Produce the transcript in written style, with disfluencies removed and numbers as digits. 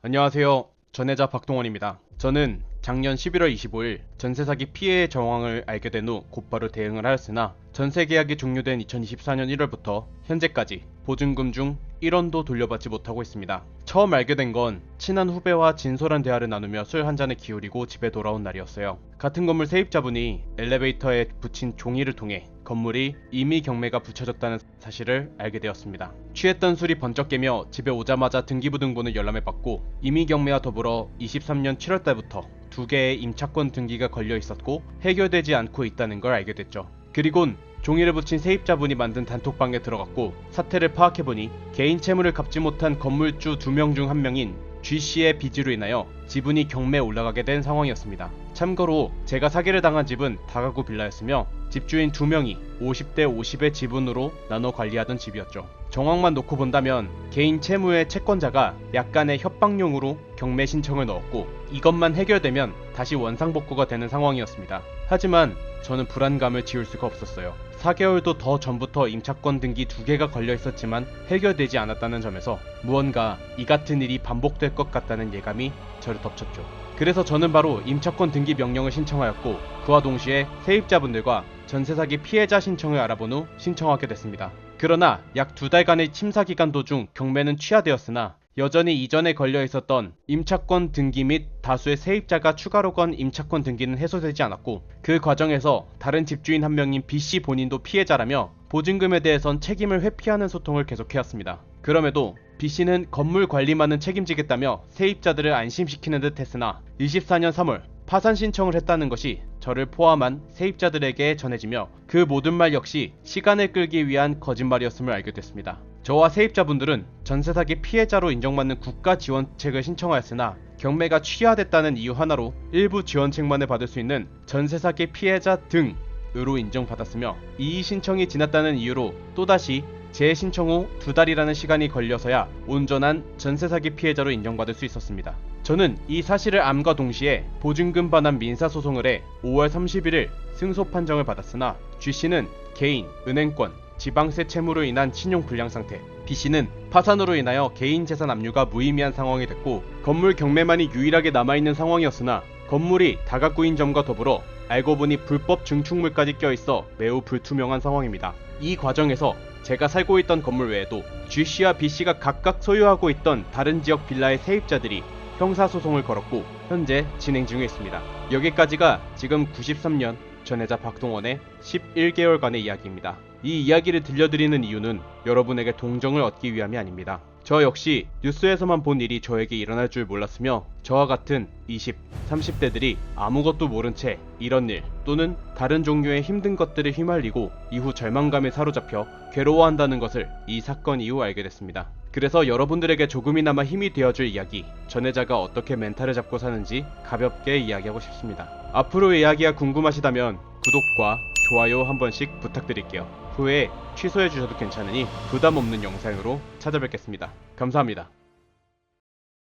안녕하세요. 전혜자 박동원입니다. 저는 작년 11월 25일 전세 사기 피해의 정황을 알게 된 후 곧바로 대응을 하였으나 전세 계약이 종료된 2024년 1월부터 현재까지 보증금 중 1원도 돌려받지 못하고 있습니다. 처음 알게 된 건 친한 후배와 진솔한 대화를 나누며 술 한 잔에 기울이고 집에 돌아온 날이었어요. 같은 건물 세입자분이 엘리베이터에 붙인 종이를 통해 건물이 임의 경매가 붙여졌다는 사실을 알게 되었습니다. 취했던 술이 번쩍 깨며 집에 오자마자 등기부등본을 열람해 받고 임의 경매와 더불어 23년 7월달부터 두 개의 임차권 등기가 걸려 있었고 해결되지 않고 있다는 걸 알게 됐죠. 그리곤 종이를 붙인 세입자분이 만든 단톡방에 들어갔고 사태를 파악해보니 개인 채무를 갚지 못한 건물주 2명 중 1명인 G씨의 빚으로 인하여 지분이 경매에 올라가게 된 상황이었습니다. 참고로 제가 사기를 당한 집은 다가구 빌라였으며 집주인 2명이 50대 50의 지분으로 나눠 관리하던 집이었죠. 정황만 놓고 본다면 개인 채무의 채권자가 약간의 협박용으로 경매 신청을 넣었고 이것만 해결되면 다시 원상복구가 되는 상황이었습니다. 하지만 저는 불안감을 지울 수가 없었어요. 4개월도 더 전부터 임차권 등기 2개가 걸려 있었지만 해결되지 않았다는 점에서 무언가 이 같은 일이 반복될 것 같다는 예감이 저를 덮쳤죠. 그래서 저는 바로 임차권 등기 명령을 신청하였고 그와 동시에 세입자분들과 전세 사기 피해자 신청을 알아본 후 신청하게 됐습니다. 그러나 약 2달간의 심사 기간 도중 경매는 취하되었으나 여전히 이전에 걸려 있었던 임차권 등기 및 다수의 세입자가 추가로 건 임차권 등기는 해소되지 않았고 그 과정에서 다른 집주인 한 명인 B씨 본인도 피해자라며 보증금에 대해선 책임을 회피하는 소통을 계속해왔습니다. 그럼에도 B씨는 건물 관리만은 책임지겠다며 세입자들을 안심시키는 듯 했으나 24년 3월 파산 신청을 했다는 것이 저를 포함한 세입자들에게 전해지며 그 모든 말 역시 시간을 끌기 위한 거짓말이었음을 알게 됐습니다. 저와 세입자분들은 전세 사기 피해자로 인정받는 국가 지원책을 신청하였으나 경매가 취하됐다는 이유 하나로 일부 지원책만을 받을 수 있는 전세 사기 피해자 등으로 인정받았으며 이의 신청이 지났다는 이유로 또다시 재신청 후 2달이라는 시간이 걸려서야 온전한 전세 사기 피해자로 인정받을 수 있었습니다. 저는 이 사실을 암과 동시에 보증금 반환 민사소송을 해 5월 31일 승소 판정을 받았으나 G씨는 개인, 은행권, 지방세 채무로 인한 신용불량 상태, B씨는 파산으로 인하여 개인 재산 압류가 무의미한 상황이 됐고 건물 경매만이 유일하게 남아있는 상황이었으나 건물이 다가구인 점과 더불어 알고 보니 불법 증축물까지 껴있어 매우 불투명한 상황입니다. 이 과정에서 제가 살고 있던 건물 외에도 G씨와 B씨가 각각 소유하고 있던 다른 지역 빌라의 세입자들이 형사소송을 걸었고 현재 진행 중에 있습니다. 여기까지가 지금 93년 전혜자 박동원의 11개월간의 이야기입니다. 이 이야기를 들려드리는 이유는 여러분에게 동정을 얻기 위함이 아닙니다. 저 역시 뉴스에서만 본 일이 저에게 일어날 줄 몰랐으며 저와 같은 20, 30대들이 아무것도 모른 채 이런 일 또는 다른 종류의 힘든 것들을 휘말리고 이후 절망감에 사로잡혀 괴로워한다는 것을 이 사건 이후 알게 됐습니다. 그래서 여러분들에게 조금이나마 힘이 되어줄 이야기, 전혜자가 어떻게 멘탈을 잡고 사는지 가볍게 이야기하고 싶습니다. 앞으로의 이야기가 궁금하시다면 구독과 좋아요 한 번씩 부탁드릴게요. 후에 취소해주셔도 괜찮으니 부담 없는 영상으로 찾아뵙겠습니다. 감사합니다.